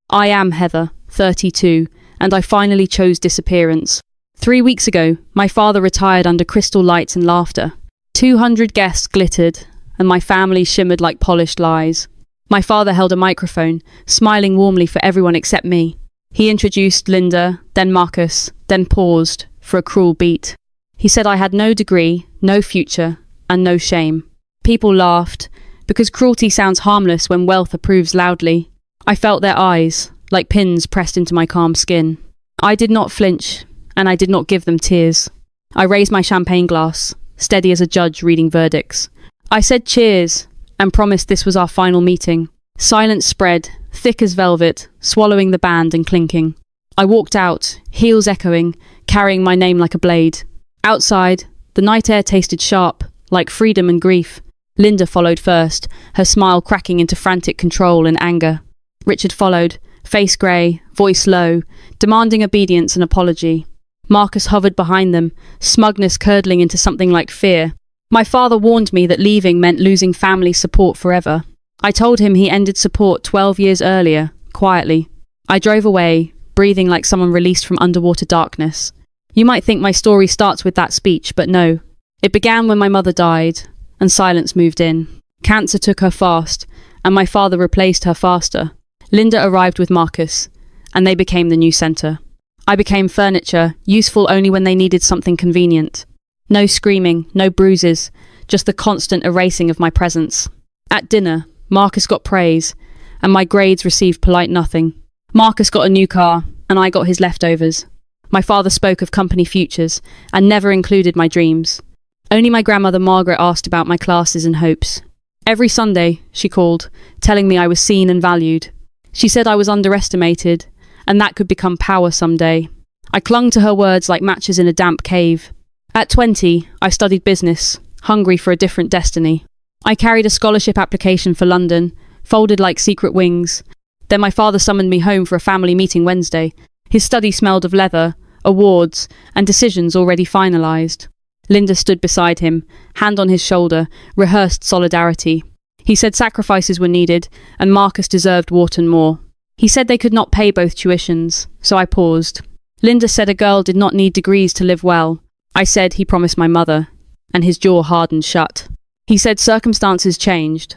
I am Heather, 32, and I finally chose disappearance. 3 weeks ago, my father retired under crystal lights and laughter. 200 guests glittered, and my family shimmered like polished lies. My father held a microphone, smiling warmly for everyone except me. He introduced Linda, then Marcus, then paused for a cruel beat. He said I had no degree, no future, and no shame. People laughed, because cruelty sounds harmless when wealth approves loudly. I felt their eyes, like pins pressed into my calm skin. I did not flinch, and I did not give them tears. I raised my champagne glass, steady as a judge reading verdicts. I said cheers, and promised this was our final meeting. Silence spread, thick as velvet, swallowing the band and clinking. I walked out, heels echoing, carrying my name like a blade. Outside, the night air tasted sharp, like freedom and grief. Linda followed first, her smile cracking into frantic control and anger. Richard followed, face grey, voice low, demanding obedience and apology. Marcus hovered behind them, smugness curdling into something like fear. My father warned me that leaving meant losing family support forever. I told him he ended support 12 years earlier, quietly. I drove away, breathing like someone released from underwater darkness. You might think my story starts with that speech, but no. It began when my mother died, and silence moved in. Cancer took her fast, and my father replaced her faster. Linda arrived with Marcus, and they became the new centre. I became furniture, useful only when they needed something convenient. No screaming, no bruises, just the constant erasing of my presence. At dinner, Marcus got praise, and my grades received polite nothing. Marcus got a new car, and I got his leftovers. My father spoke of company futures, and never included my dreams. Only my grandmother Margaret asked about my classes and hopes. Every Sunday, she called, telling me I was seen and valued. She said I was underestimated, and that could become power someday. I clung to her words like matches in a damp cave. At 20, I studied business, hungry for a different destiny. I carried a scholarship application for London, folded like secret wings. Then my father summoned me home for a family meeting Wednesday. His study smelled of leather, awards, and decisions already finalised. Linda stood beside him, hand on his shoulder, rehearsed solidarity. He said sacrifices were needed, and Marcus deserved Wharton more. He said they could not pay both tuitions, so I paused. Linda said a girl did not need degrees to live well. I said he promised my mother, and his jaw hardened shut. He said circumstances changed,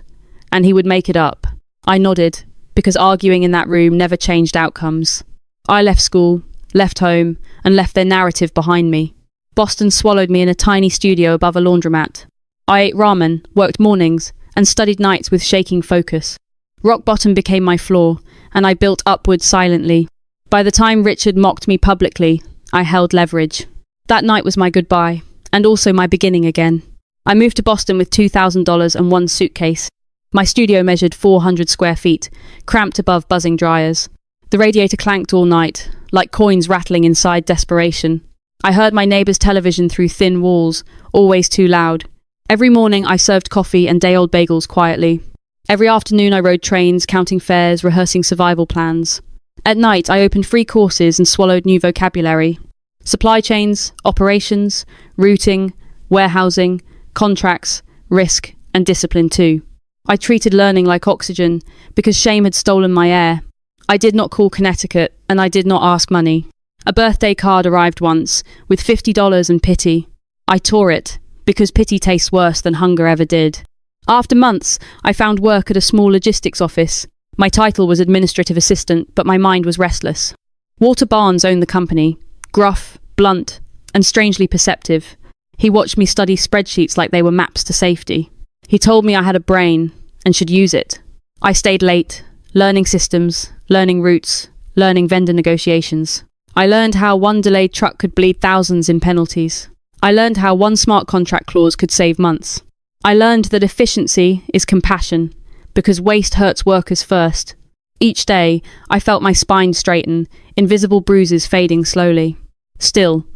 and he would make it up. I nodded, because arguing in that room never changed outcomes. I left school, left home, and left their narrative behind me. Boston swallowed me in a tiny studio above a laundromat. I ate ramen, worked mornings, and studied nights with shaking focus. Rock bottom became my floor, and I built upwards silently. By the time Richard mocked me publicly, I held leverage. That night was my goodbye, and also my beginning again. I moved to Boston with $2,000 and one suitcase. My studio measured 400 square feet, cramped above buzzing dryers. The radiator clanked all night, like coins rattling inside desperation. I heard my neighbour's television through thin walls, always too loud. Every morning I served coffee and day-old bagels quietly. Every afternoon I rode trains, counting fares, rehearsing survival plans. At night I opened free courses and swallowed new vocabulary. Supply chains, operations, routing, warehousing, contracts, risk, and discipline too. I treated learning like oxygen, because shame had stolen my air. I did not call Connecticut, and I did not ask money. A birthday card arrived once, with $50 and pity. I tore it, because pity tastes worse than hunger ever did. After months, I found work at a small logistics office. My title was administrative assistant, but my mind was restless. Walter Barnes owned the company, gruff, blunt, and strangely perceptive. He watched me study spreadsheets like they were maps to safety. He told me I had a brain, and should use it. I stayed late, learning systems, learning routes, learning vendor negotiations. I learned how one delayed truck could bleed thousands in penalties. I learned how one smart contract clause could save months. I learned that efficiency is compassion, because waste hurts workers first. Each day, I felt my spine straighten, invisible bruises fading slowly. Still,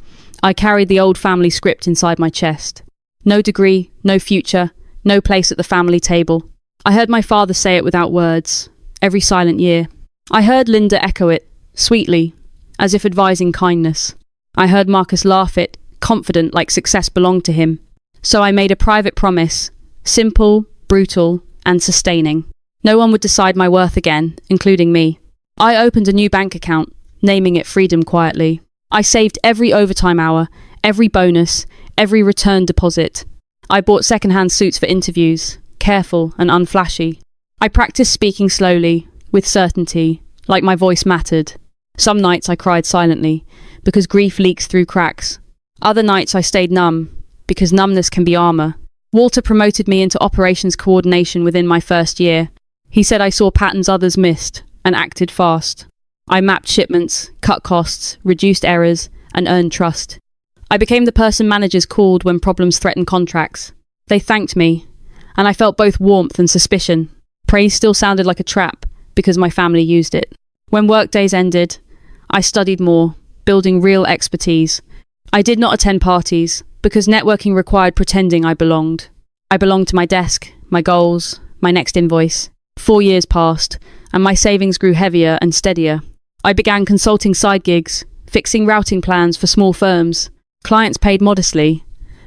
I carried the old family script inside my chest. No degree, no future, no place at the family table. I heard my father say it without words, every silent year. I heard Linda echo it, sweetly, as if advising kindness. I heard Marcus laugh it, confident like success belonged to him. So I made a private promise, simple, brutal, and sustaining. No one would decide my worth again, including me. I opened a new bank account, naming it Freedom quietly. I saved every overtime hour, every bonus, every return deposit. I bought second-hand suits for interviews, careful and unflashy. I practiced speaking slowly, with certainty, like my voice mattered. Some nights I cried silently, because grief leaks through cracks. Other nights I stayed numb, because numbness can be armor. Walter promoted me into operations coordination within my first year. He said I saw patterns others missed, and acted fast. I mapped shipments, cut costs, reduced errors, and earned trust. I became the person managers called when problems threatened contracts. They thanked me, and I felt both warmth and suspicion. Praise still sounded like a trap, because my family used it. When workdays ended, I studied more, building real expertise. I did not attend parties, because networking required pretending I belonged. I belonged to my desk, my goals, my next invoice. 4 years passed, and my savings grew heavier and steadier. I began consulting side gigs, fixing routing plans for small firms. Clients paid modestly,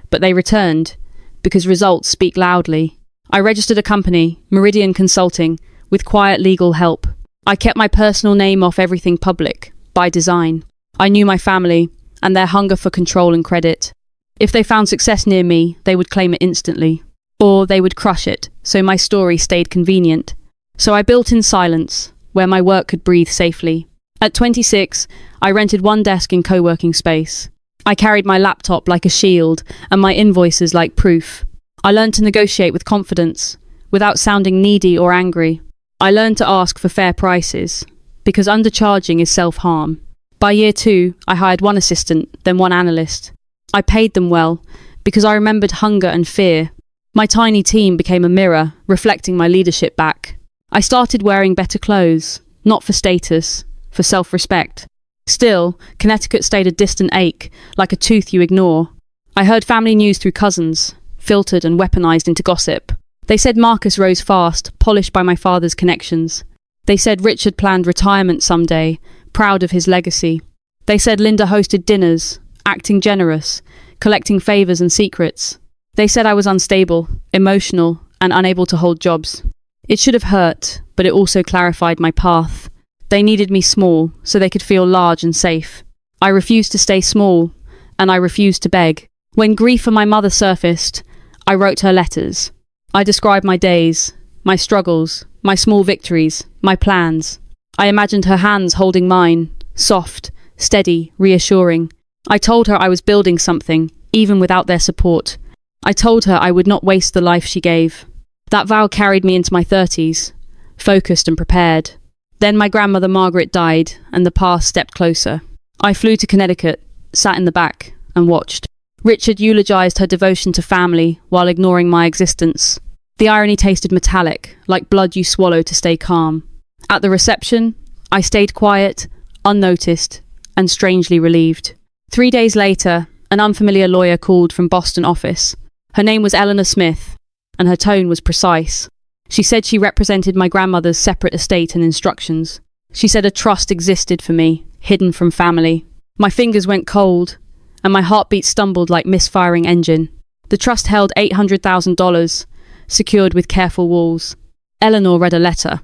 but they returned, because results speak loudly. I registered a company, Meridian Consulting, with quiet legal help. I kept my personal name off everything public, by design. I knew my family, and their hunger for control and credit. If they found success near me, they would claim it instantly. Or they would crush it, so my story stayed convenient. So I built in silence, where my work could breathe safely. At 26, I rented one desk in co-working space. I carried my laptop like a shield, and my invoices like proof. I learned to negotiate with confidence, without sounding needy or angry. I learned to ask for fair prices, because undercharging is self-harm. By year 2, I hired one assistant, then one analyst. I paid them well, because I remembered hunger and fear. My tiny team became a mirror, reflecting my leadership back. I started wearing better clothes, not for status, for self-respect. Still, Connecticut stayed a distant ache, like a tooth you ignore. I heard family news through cousins, filtered and weaponized into gossip. They said Marcus rose fast, polished by my father's connections. They said Richard planned retirement someday, proud of his legacy. They said Linda hosted dinners, acting generous, collecting favors and secrets. They said I was unstable, emotional, and unable to hold jobs. It should have hurt, but it also clarified my path. They needed me small, so they could feel large and safe. I refused to stay small, and I refused to beg. When grief for my mother surfaced, I wrote her letters. I described my days, my struggles, my small victories, my plans. I imagined her hands holding mine, soft, steady, reassuring. I told her I was building something, even without their support. I told her I would not waste the life she gave. That vow carried me into my 30s, focused and prepared. Then my grandmother Margaret died, and the past stepped closer. I flew to Connecticut, sat in the back, and watched. Richard eulogized her devotion to family while ignoring my existence. The irony tasted metallic, like blood you swallow to stay calm. At the reception, I stayed quiet, unnoticed, and strangely relieved. 3 days later, an unfamiliar lawyer called from Boston office. Her name was Eleanor Smith, and her tone was precise. She said she represented my grandmother's separate estate and instructions. She said a trust existed for me, hidden from family. My fingers went cold, and my heartbeat stumbled like misfiring engine. The trust held $800,000, secured with careful walls. Eleanor read a letter,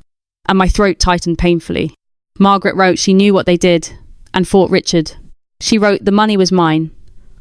and my throat tightened painfully. Margaret wrote she knew what they did, and fought Richard. She wrote the money was mine,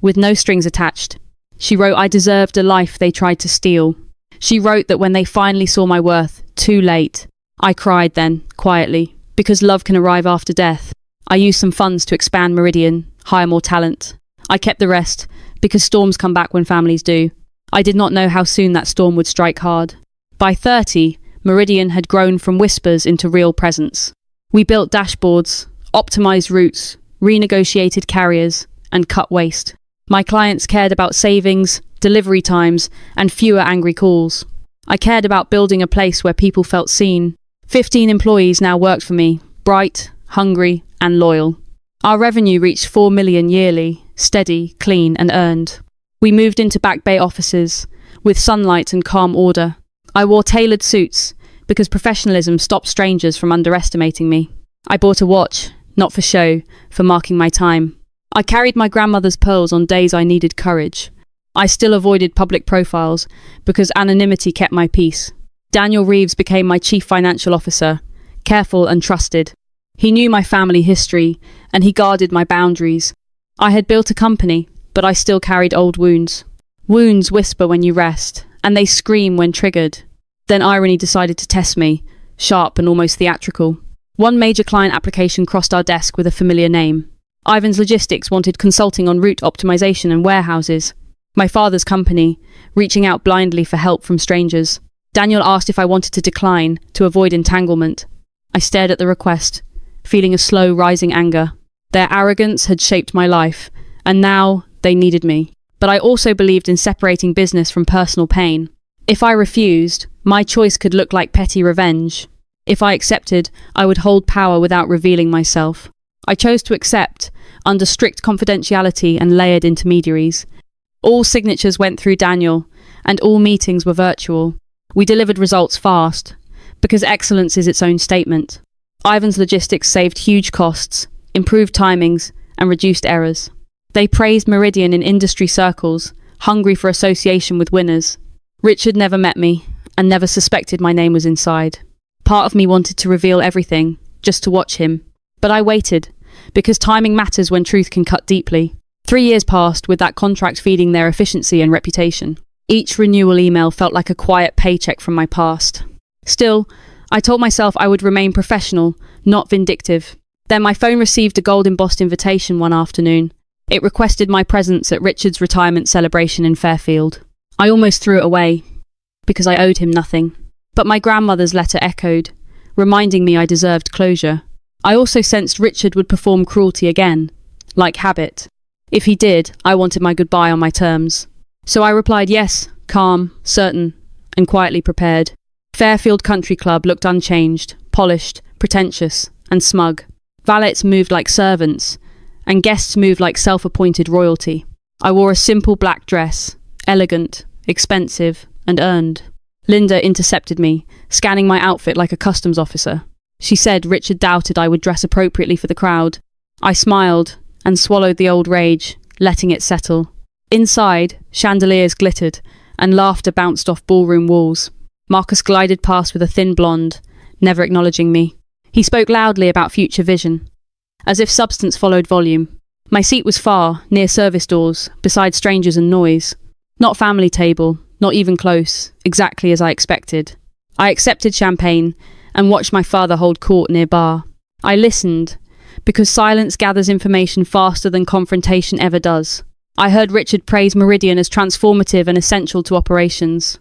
with no strings attached. She wrote I deserved a life they tried to steal. She wrote that when they finally saw my worth, too late. I cried then, quietly, because love can arrive after death. I used some funds to expand Meridian, hire more talent. I kept the rest, because storms come back when families do. I did not know how soon that storm would strike hard. By 30, Meridian had grown from whispers into real presence. We built dashboards, optimized routes, renegotiated carriers, and cut waste. My clients cared about savings, delivery times, and fewer angry calls. I cared about building a place where people felt seen. 15 employees now worked for me, bright, hungry, and loyal. Our revenue reached $4 million yearly, steady, clean, and earned. We moved into Back Bay offices, with sunlight and calm order. I wore tailored suits, because professionalism stopped strangers from underestimating me. I bought a watch, not for show, for marking my time. I carried my grandmother's pearls on days I needed courage. I still avoided public profiles, because anonymity kept my peace. Daniel Reeves became my chief financial officer, careful and trusted. He knew my family history, and he guarded my boundaries. I had built a company, but I still carried old wounds. Wounds whisper when you rest, and they scream when triggered. Then irony decided to test me, sharp and almost theatrical. One major client application crossed our desk with a familiar name. Ivan's Logistics wanted consulting on route optimization and warehouses. My father's company, reaching out blindly for help from strangers. Daniel asked if I wanted to decline, to avoid entanglement. I stared at the request, feeling a slow rising anger. Their arrogance had shaped my life, and now they needed me. But I also believed in separating business from personal pain. If I refused, my choice could look like petty revenge. If I accepted, I would hold power without revealing myself. I chose to accept, under strict confidentiality and layered intermediaries. All signatures went through Daniel, and all meetings were virtual. We delivered results fast, because excellence is its own statement. Ivan's Logistics saved huge costs, improved timings, and reduced errors. They praised Meridian in industry circles, hungry for association with winners. Richard never met me, and never suspected my name was inside. Part of me wanted to reveal everything, just to watch him. But I waited, because timing matters when truth can cut deeply. 3 years passed with that contract feeding their efficiency and reputation. Each renewal email felt like a quiet paycheck from my past. Still, I told myself I would remain professional, not vindictive. Then my phone received a gold-embossed invitation one afternoon. It requested my presence at Richard's retirement celebration in Fairfield. I almost threw it away, because I owed him nothing. But my grandmother's letter echoed, reminding me I deserved closure. I also sensed Richard would perform cruelty again, like habit. If he did, I wanted my goodbye on my terms. So I replied yes, calm, certain, and quietly prepared. Fairfield Country Club looked unchanged, polished, pretentious, and smug. Valets moved like servants, and guests moved like self-appointed royalty. I wore a simple black dress, elegant, expensive, and earned. Linda intercepted me, scanning my outfit like a customs officer. She said Richard doubted I would dress appropriately for the crowd. I smiled and swallowed the old rage, letting it settle. Inside, chandeliers glittered, and laughter bounced off ballroom walls. Marcus glided past with a thin blonde, never acknowledging me. He spoke loudly about future vision, as if substance followed volume. My seat was far, near service doors, beside strangers and noise. Not family table, not even close, exactly as I expected. I accepted champagne and watched my father hold court near bar. I listened, because silence gathers information faster than confrontation ever does. I heard Richard praise Meridian as transformative and essential to operations.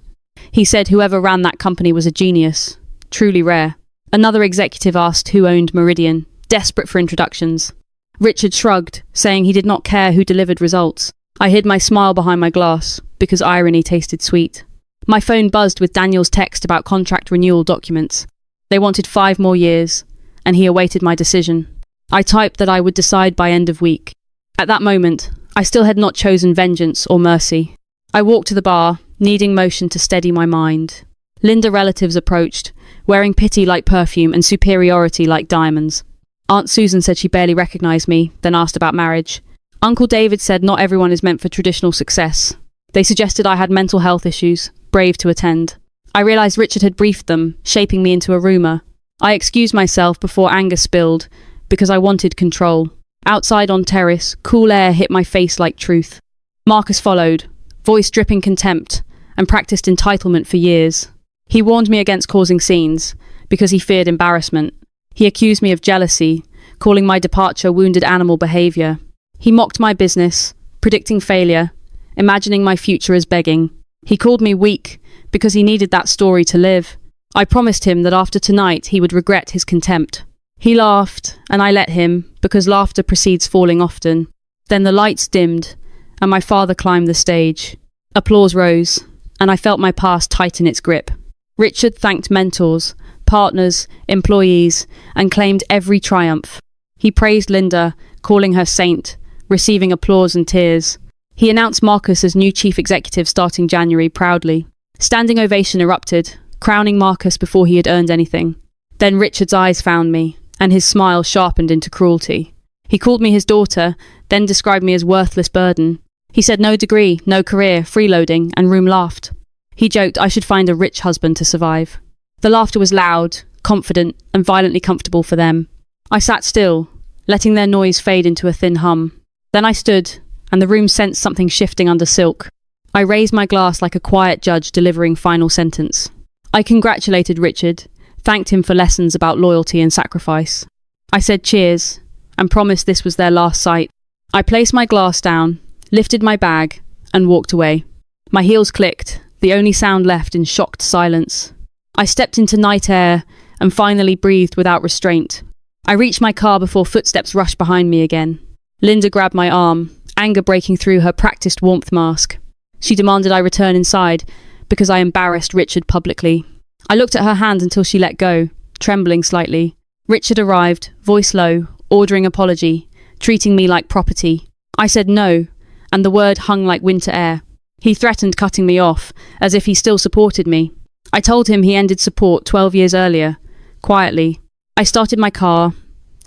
He said whoever ran that company was a genius, truly rare. Another executive asked who owned Meridian, desperate for introductions. Richard shrugged, saying he did not care who delivered results. I hid my smile behind my glass, because irony tasted sweet. My phone buzzed with Daniel's text about contract renewal documents. They wanted 5 more years, and he awaited my decision. I typed that I would decide by end of week. At that moment, I still had not chosen vengeance or mercy. I walked to the bar, needing motion to steady my mind. Linda relatives approached, wearing pity like perfume and superiority like diamonds. Aunt Susan said she barely recognized me, then asked about marriage. Uncle David said not everyone is meant for traditional success. They suggested I had mental health issues, brave to attend. I realized Richard had briefed them, shaping me into a rumor. I excused myself before anger spilled, because I wanted control. Outside on terrace, cool air hit my face like truth. Marcus followed, voice dripping contempt, and practiced entitlement for years. He warned me against causing scenes, because he feared embarrassment. He accused me of jealousy, calling my departure wounded animal behavior. He mocked my business, predicting failure, imagining my future as begging. He called me weak, because he needed that story to live. I promised him that after tonight he would regret his contempt. He laughed, and I let him, because laughter precedes falling often. Then the lights dimmed, and my father climbed the stage. Applause rose, and I felt my past tighten its grip. Richard thanked mentors, partners, employees, and claimed every triumph. He praised Linda, calling her saint, receiving applause and tears. He announced Marcus as new chief executive starting January proudly. Standing ovation erupted, crowning Marcus before he had earned anything. Then Richard's eyes found me, and his smile sharpened into cruelty. He called me his daughter, then described me as worthless burden. He said no degree, no career, freeloading, and room laughed. He joked I should find a rich husband to survive. The laughter was loud, confident, and violently comfortable for them. I sat still, letting their noise fade into a thin hum. Then I stood, and the room sensed something shifting under silk. I raised my glass like a quiet judge delivering final sentence. I congratulated Richard, thanked him for lessons about loyalty and sacrifice. I said cheers, and promised this was their last sight. I placed my glass down, lifted my bag, and walked away. My heels clicked, the only sound left in shocked silence. I stepped into night air and finally breathed without restraint. I reached my car before footsteps rushed behind me again. Linda grabbed my arm, anger breaking through her practiced warmth mask. She demanded I return inside because I embarrassed Richard publicly. I looked at her hand until she let go, trembling slightly. Richard arrived, voice low, ordering apology, treating me like property. I said no, and the word hung like winter air. He threatened cutting me off, as if he still supported me. I told him he ended support 12 years earlier, quietly. I started my car,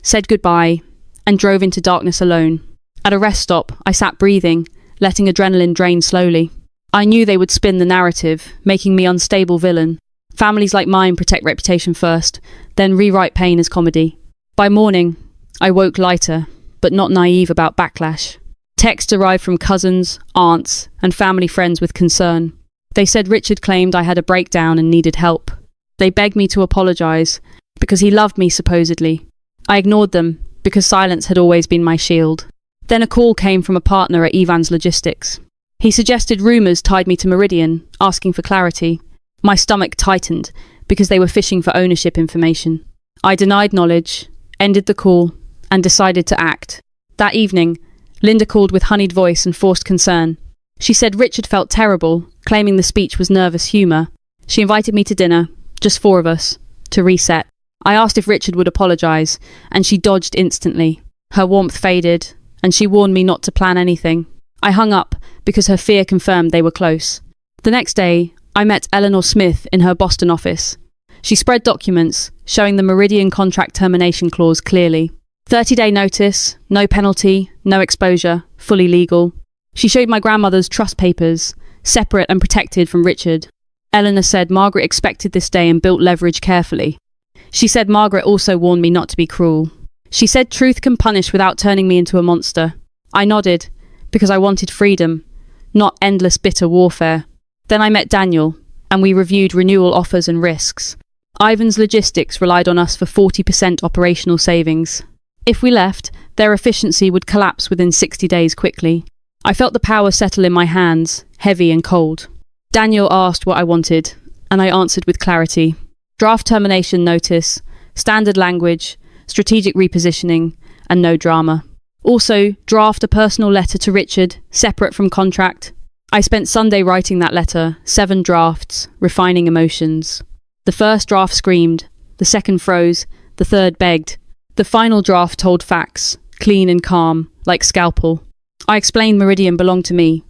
said goodbye, and drove into darkness alone. At a rest stop, I sat breathing, letting adrenaline drain slowly. I knew they would spin the narrative, making me unstable villain. Families like mine protect reputation first, then rewrite pain as comedy. By morning, I woke lighter, but not naive about backlash. Texts arrived from cousins, aunts, and family friends with concern. They said Richard claimed I had a breakdown and needed help. They begged me to apologise, because he loved me supposedly. I ignored them, because silence had always been my shield. Then a call came from a partner at Evans Logistics. He suggested rumours tied me to Meridian, asking for clarity. My stomach tightened, because they were fishing for ownership information. I denied knowledge, ended the call, and decided to act. That evening, Linda called with honeyed voice and forced concern. She said Richard felt terrible, claiming the speech was nervous humour. She invited me to dinner, just 4 of us, to reset. I asked if Richard would apologise, and she dodged instantly. Her warmth faded, and she warned me not to plan anything. I hung up because her fear confirmed they were close. The next day, I met Eleanor Smith in her Boston office. She spread documents, showing the Meridian contract termination clause clearly. 30-day notice, no penalty, no exposure, fully legal. She showed my grandmother's trust papers, separate and protected from Richard. Eleanor said Margaret expected this day and built leverage carefully. She said Margaret also warned me not to be cruel. She said truth can punish without turning me into a monster. I nodded, because I wanted freedom, not endless bitter warfare. Then I met Daniel, and we reviewed renewal offers and risks. Evans Logistics relied on us for 40% operational savings. If we left, their efficiency would collapse within 60 days quickly. I felt the power settle in my hands, heavy and cold. Daniel asked what I wanted, and I answered with clarity. Draft termination notice, standard language, strategic repositioning, and no drama. Also, draft a personal letter to Richard, separate from contract. I spent Sunday writing that letter, 7 drafts, refining emotions. The first draft screamed, the second froze, the third begged. The final draft told facts, clean and calm, like scalpel. I explained Meridian belonged to me,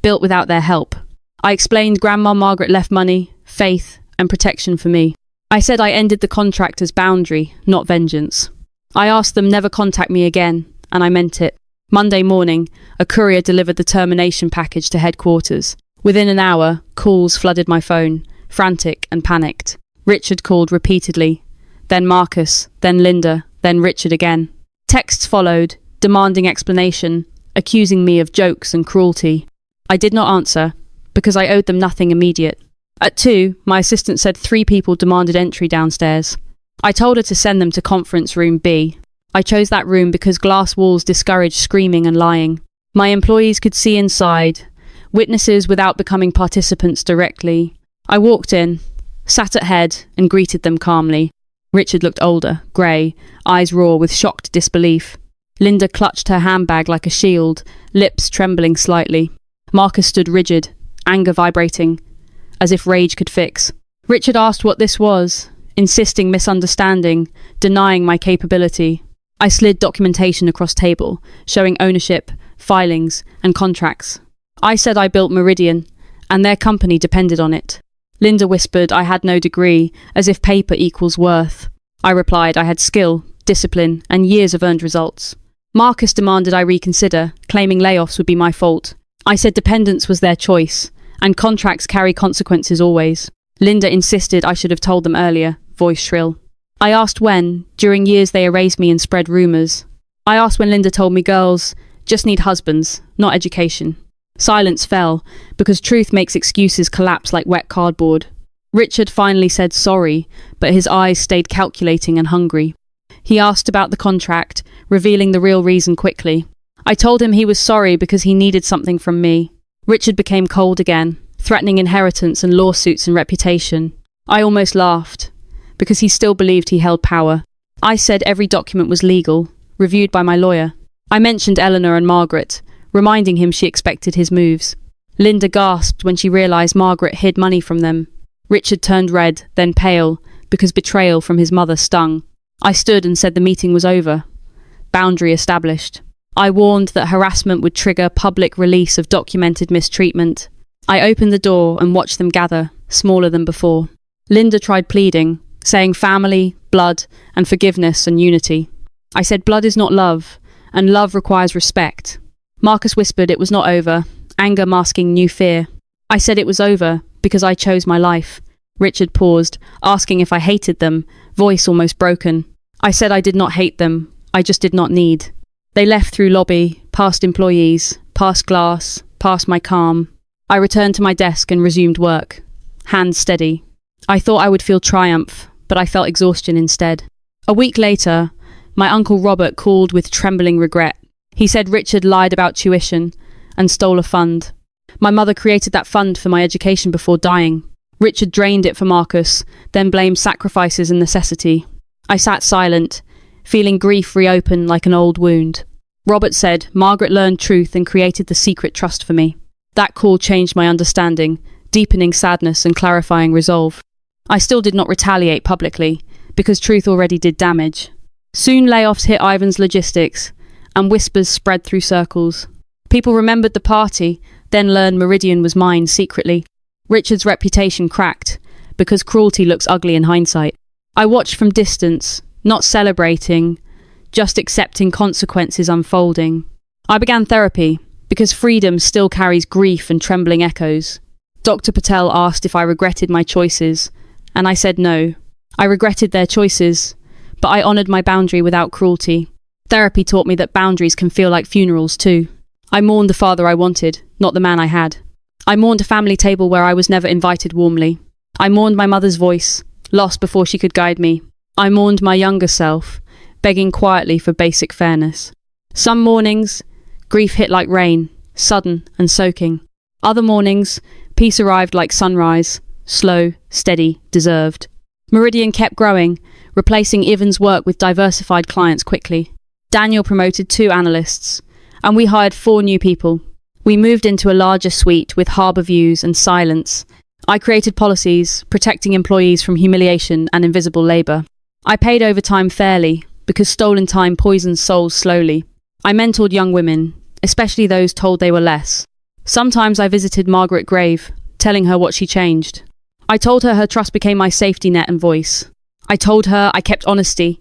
built without their help. I explained Grandma Margaret left money, faith, and protection for me. I said I ended the contract as boundary, not vengeance. I asked them never contact me again, and I meant it. Monday morning, a courier delivered the termination package to headquarters. Within an hour, calls flooded my phone, frantic and panicked. Richard called repeatedly, then Marcus, then Linda, then Richard again. Texts followed, demanding explanation, accusing me of jokes and cruelty. I did not answer, because I owed them nothing immediate. At 2, my assistant said 3 people demanded entry downstairs. I told her to send them to conference room B. I chose that room because glass walls discouraged screaming and lying. My employees could see inside, witnesses without becoming participants directly. I walked in, sat at head, and greeted them calmly. Richard looked older, grey, eyes raw with shocked disbelief. Linda clutched her handbag like a shield, lips trembling slightly. Marcus stood rigid, anger vibrating, as if rage could fix. Richard asked what this was, insisting misunderstanding, denying my capability. I slid documentation across table, showing ownership, filings, and contracts. I said I built Meridian, and their company depended on it. Linda whispered I had no degree, as if paper equals worth. I replied I had skill, discipline, and years of earned results. Marcus demanded I reconsider, claiming layoffs would be my fault. I said dependence was their choice, and contracts carry consequences always. Linda insisted I should have told them earlier, voice shrill. I asked when, during years they erased me and spread rumours. I asked when Linda told me girls just need husbands, not education. Silence fell, because truth makes excuses collapse like wet cardboard. Richard finally said sorry, but his eyes stayed calculating and hungry. He asked about the contract, revealing the real reason quickly. I told him he was sorry because he needed something from me. Richard became cold again, threatening inheritance and lawsuits and reputation. I almost laughed, because he still believed he held power. I said every document was legal, reviewed by my lawyer. I mentioned Eleanor and Margaret, reminding him she expected his moves. Linda gasped when she realised Margaret hid money from them. Richard turned red, then pale, because betrayal from his mother stung. I stood and said the meeting was over. Boundary established. I warned that harassment would trigger public release of documented mistreatment. I opened the door and watched them gather, smaller than before. Linda tried pleading, saying family, blood, and forgiveness and unity. I said blood is not love, and love requires respect. Marcus whispered it was not over, anger masking new fear. I said it was over, because I chose my life. Richard paused, asking if I hated them, voice almost broken. I said I did not hate them, I just did not need. They left through lobby, past employees, past glass, past my calm. I returned to my desk and resumed work, hands steady. I thought I would feel triumph, but I felt exhaustion instead. A week later, my Uncle Robert called with trembling regret. He said Richard lied about tuition and stole a fund. My mother created that fund for my education before dying. Richard drained it for Marcus, then blamed sacrifices and necessity. I sat silent, feeling grief reopen like an old wound. Robert said Margaret learned truth and created the secret trust for me. That call changed my understanding, deepening sadness and clarifying resolve. I still did not retaliate publicly, because truth already did damage. Soon layoffs hit Ivan's logistics, and whispers spread through circles. People remembered the party, then learned Meridian was mine secretly. Richard's reputation cracked, because cruelty looks ugly in hindsight. I watched from distance, not celebrating, just accepting consequences unfolding. I began therapy, because freedom still carries grief and trembling echoes. Dr. Patel asked if I regretted my choices, and I said no. I regretted their choices, but I honoured my boundary without cruelty. Therapy taught me that boundaries can feel like funerals too. I mourned the father I wanted, not the man I had. I mourned a family table where I was never invited warmly. I mourned my mother's voice, lost before she could guide me. I mourned my younger self, begging quietly for basic fairness. Some mornings, grief hit like rain, sudden and soaking. Other mornings, peace arrived like sunrise, slow, steady, deserved. Meridian kept growing, replacing Ivan's work with diversified clients quickly. Daniel promoted 2 analysts, and we hired 4 new people. We moved into a larger suite with harbour views and silence. I created policies, protecting employees from humiliation and invisible labour. I paid overtime fairly, because stolen time poisons souls slowly. I mentored young women, especially those told they were less. Sometimes I visited Margaret Grave, telling her what she changed. I told her trust became my safety net and voice. I told her I kept honesty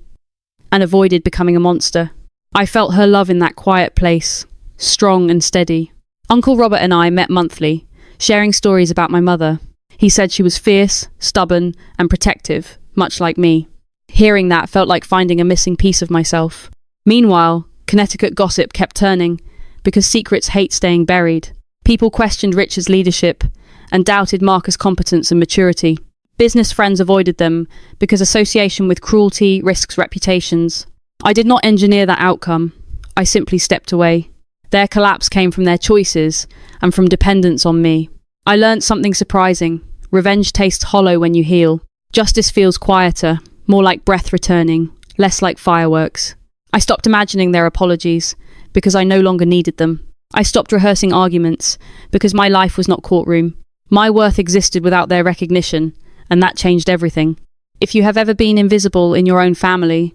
and avoided becoming a monster. I felt her love in that quiet place, strong and steady. Uncle Robert and I met monthly, sharing stories about my mother. He said she was fierce, stubborn, and protective, much like me. Hearing that felt like finding a missing piece of myself. Meanwhile, Connecticut gossip kept turning, because secrets hate staying buried. People questioned Richard's leadership and doubted Marcus' competence and maturity. Business friends avoided them because association with cruelty risks reputations. I did not engineer that outcome. I simply stepped away. Their collapse came from their choices and from dependence on me. I learned something surprising. Revenge tastes hollow when you heal. Justice feels quieter, more like breath returning, less like fireworks. I stopped imagining their apologies because I no longer needed them. I stopped rehearsing arguments because my life was not courtroom. My worth existed without their recognition, and that changed everything. If you have ever been invisible in your own family,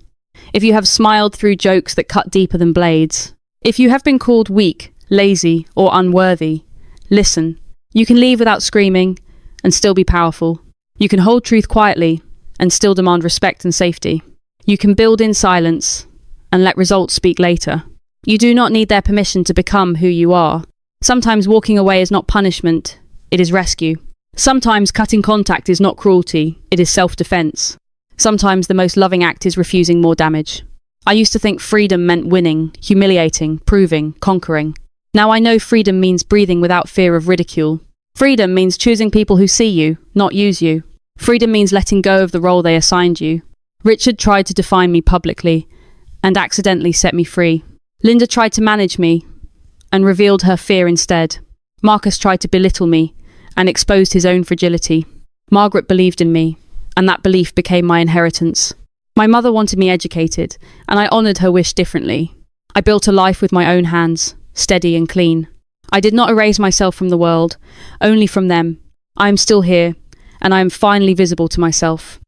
if you have smiled through jokes that cut deeper than blades, if you have been called weak, lazy, or unworthy, listen. You can leave without screaming and still be powerful. You can hold truth quietly and still demand respect and safety. You can build in silence and let results speak later. You do not need their permission to become who you are. Sometimes walking away is not punishment, it is rescue. Sometimes cutting contact is not cruelty, it is self-defense. Sometimes the most loving act is refusing more damage. I used to think freedom meant winning, humiliating, proving, conquering. Now I know freedom means breathing without fear of ridicule. Freedom means choosing people who see you, not use you. Freedom means letting go of the role they assigned you. Richard tried to define me publicly and accidentally set me free. Linda tried to manage me and revealed her fear instead. Marcus tried to belittle me and exposed his own fragility. Margaret believed in me, and that belief became my inheritance. My mother wanted me educated, and I honoured her wish differently. I built a life with my own hands, steady and clean. I did not erase myself from the world, only from them. I am still here, and I am finally visible to myself.